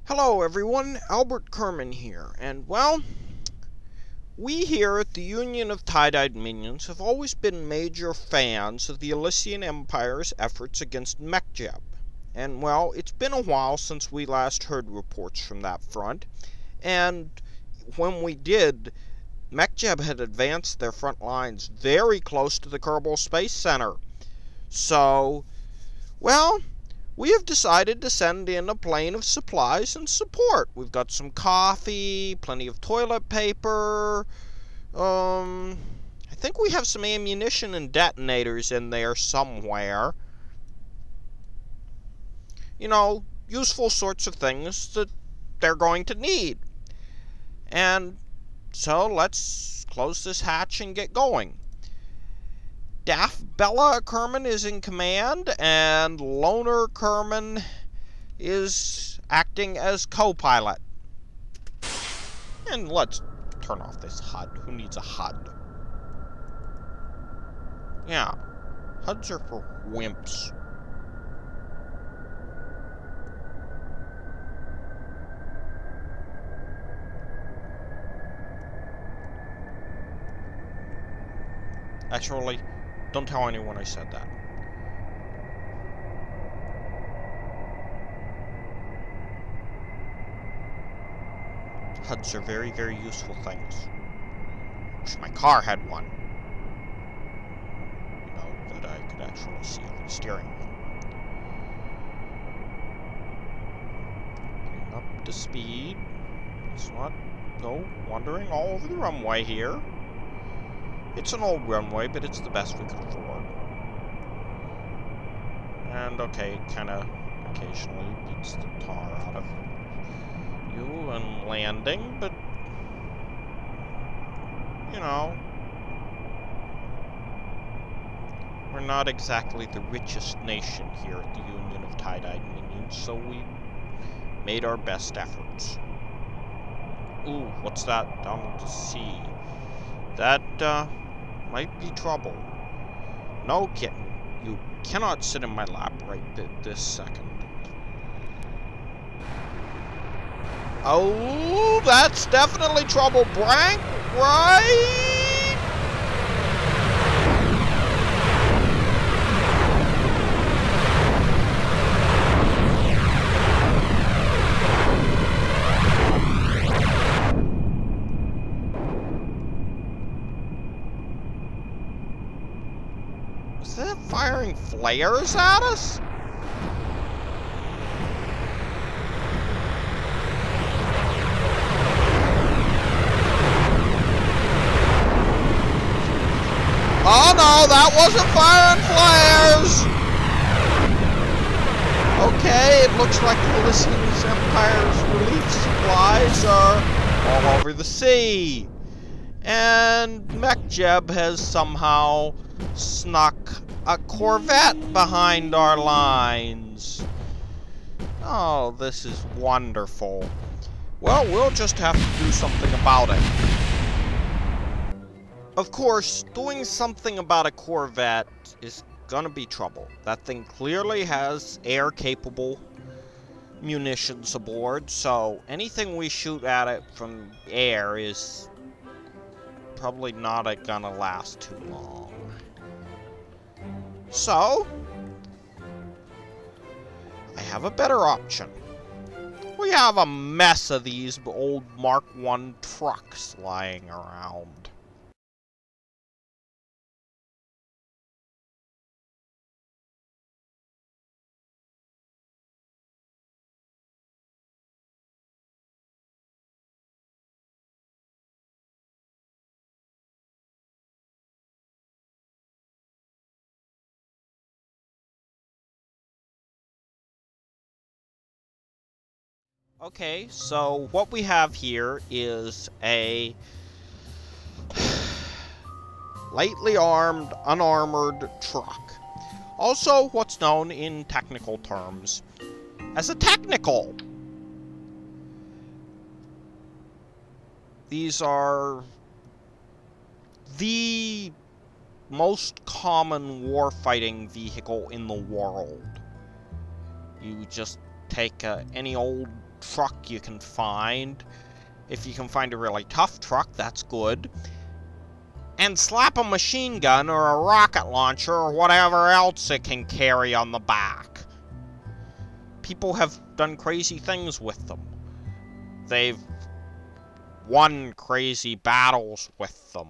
Hello everyone, Albert Kerbin here, and well, we here at the Union of Tie-Dyed Minions have always been major fans of the Elysian Empire's efforts against MecJeb. And well, it's been a while since we last heard reports from that front, and when we did, MecJeb had advanced their front lines very close to the Kerbal Space Center. So, well, we have decided to send in a plane of supplies and support. We've got some coffee, plenty of toilet paper. I think we have some ammunition and detonators in there somewhere. You know, useful sorts of things that they're going to need. And so let's close this hatch and get going. Bella Kerbin is in command, and Loner Kerbin is acting as co-pilot. And let's turn off this HUD. Who needs a HUD? Yeah, HUDs are for wimps. Actually, don't tell anyone I said that. HUDs are very, very useful things. Wish my car had one. You know, that I could actually see over the steering wheel. Getting up to speed. Let's not go wandering all over the runway here. It's an old runway, but it's the best we could afford. And okay, it kind of occasionally beats the tar out of you and landing, but you know, we're not exactly the richest nation here at the Union of Tie-Dyed Minions, so we made our best efforts. Ooh, what's that down at the sea? That, might be trouble. No, kitten. You cannot sit in my lap right this second. Oh, that's definitely trouble, Brank, right? Is that firing flares at us? Oh no, that wasn't firing flares! Okay, it looks like the Elysian Empire's relief supplies are all over the sea. And MecJeb has somehow snuck a Corvette behind our lines. Oh, this is wonderful. Well, we'll just have to do something about it. Of course, doing something about a Corvette is gonna be trouble. That thing clearly has air-capable munitions aboard, so anything we shoot at it from air is probably not gonna last too long. So, I have a better option. We have a mess of these old Mark I trucks lying around. Okay, so what we have here is a lightly armed, unarmored truck. Also, what's known in technical terms as a technical. These are the most common warfighting vehicle in the world. You just take any old truck you can find. If you can find a really tough truck, that's good. And slap a machine gun or a rocket launcher or whatever else it can carry on the back. People have done crazy things with them. They've won crazy battles with them.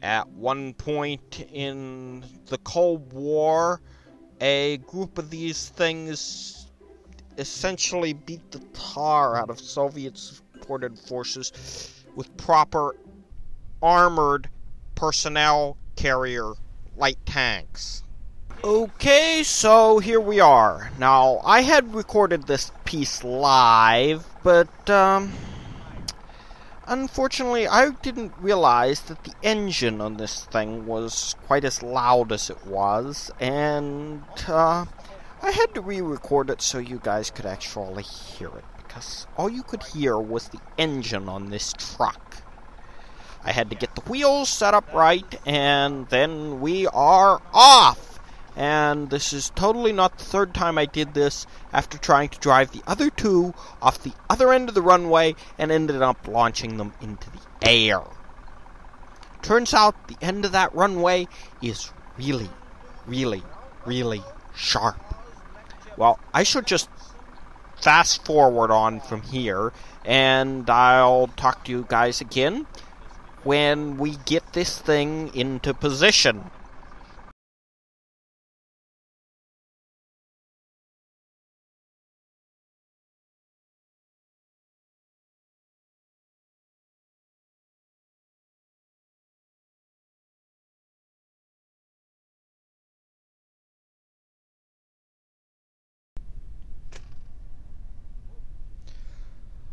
At one point in the Cold War, a group of these things essentially beat the tar out of Soviet-supported forces with proper armored personnel carrier light tanks. Okay, so here we are. Now, I had recorded this piece live, but unfortunately, I didn't realize that the engine on this thing was quite as loud as it was, and I had to re-record it so you guys could actually hear it, because all you could hear was the engine on this truck. I had to get the wheels set up right, and then we are off! And this is totally not the third time I did this after trying to drive the other two off the other end of the runway and ended up launching them into the air. Turns out the end of that runway is really, really, really sharp. Well, I should just fast forward on from here, and I'll talk to you guys again when we get this thing into position.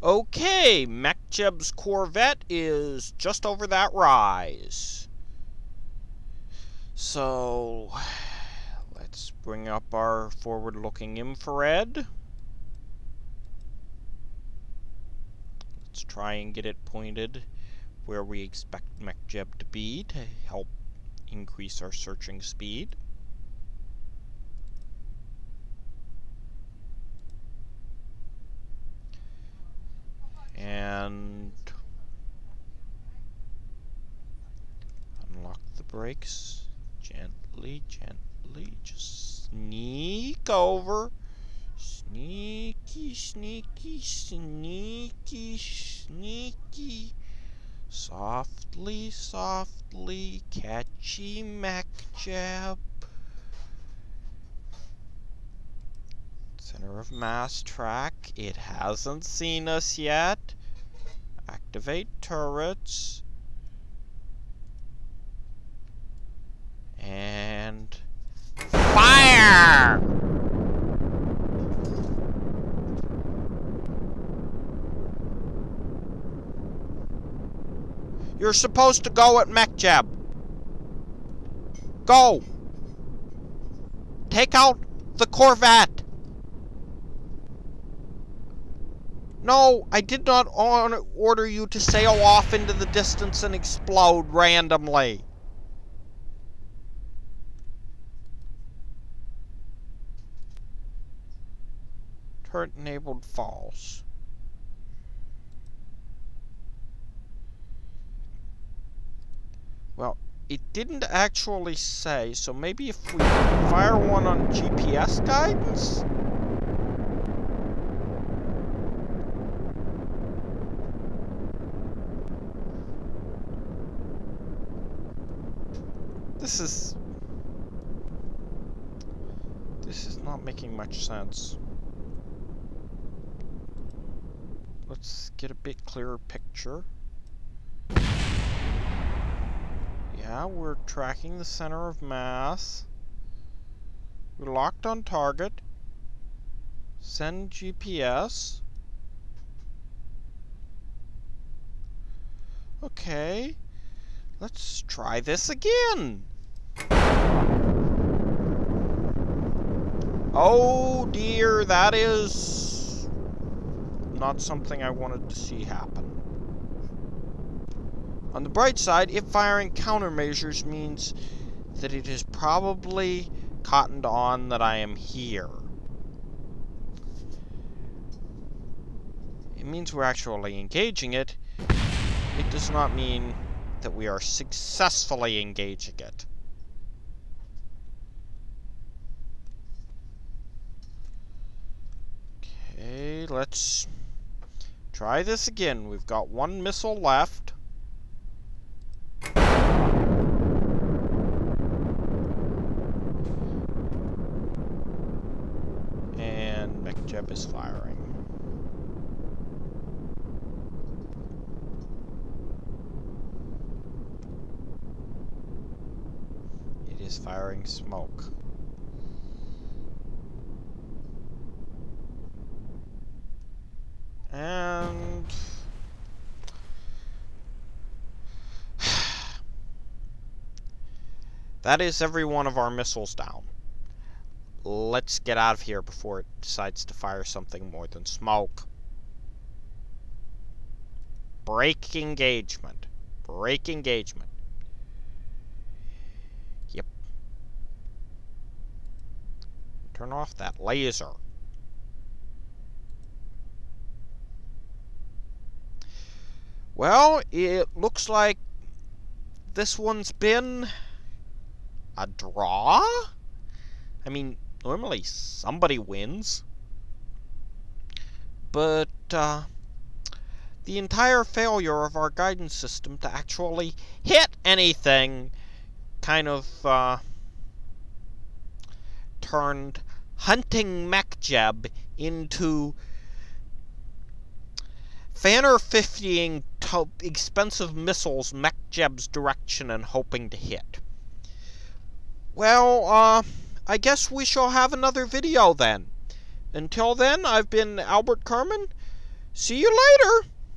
Okay, MecJeb's Corvette is just over that rise. So, let's bring up our forward-looking infrared. Let's try and get it pointed where we expect MecJeb to be to help increase our searching speed. And unlock the brakes gently, gently. Just sneak over. Sneaky, sneaky, sneaky, sneaky. Softly, softly, catchy MecJeb. Center of mass track. It hasn't seen us yet. Activate turrets. And fire! You're supposed to go at MecJeb. Go! Take out the Corvette! No, I did not order you to sail off into the distance and explode randomly. Turret enabled false. Well, it didn't actually say, so maybe if we fire one on GPS guidance? This is not making much sense. Let's get a bit clearer picture. Yeah, we're tracking the center of mass. We're locked on target. Send GPS. Okay. Let's try this again. Oh dear, that is not something I wanted to see happen. On the bright side, if firing countermeasures means that it has probably cottoned on that I am here. means we're actually engaging it. It does not mean that we are successfully engaging it. Okay, let's try this again. We've got one missile left. And MecJeb is firing. It is firing smoke. And that is every one of our missiles down. Let's get out of here before it decides to fire something more than smoke. Break engagement. Break engagement. Yep. Turn off that laser. Well, it looks like this one's been a draw? I mean, normally somebody wins. But, the entire failure of our guidance system to actually hit anything kind of, turned hunting MecJeb into Fanner 50ing expensive missiles MecJeb's direction and hoping to hit. Well, I guess we shall have another video then. Until then, I've been Albert Kerbin. See you later!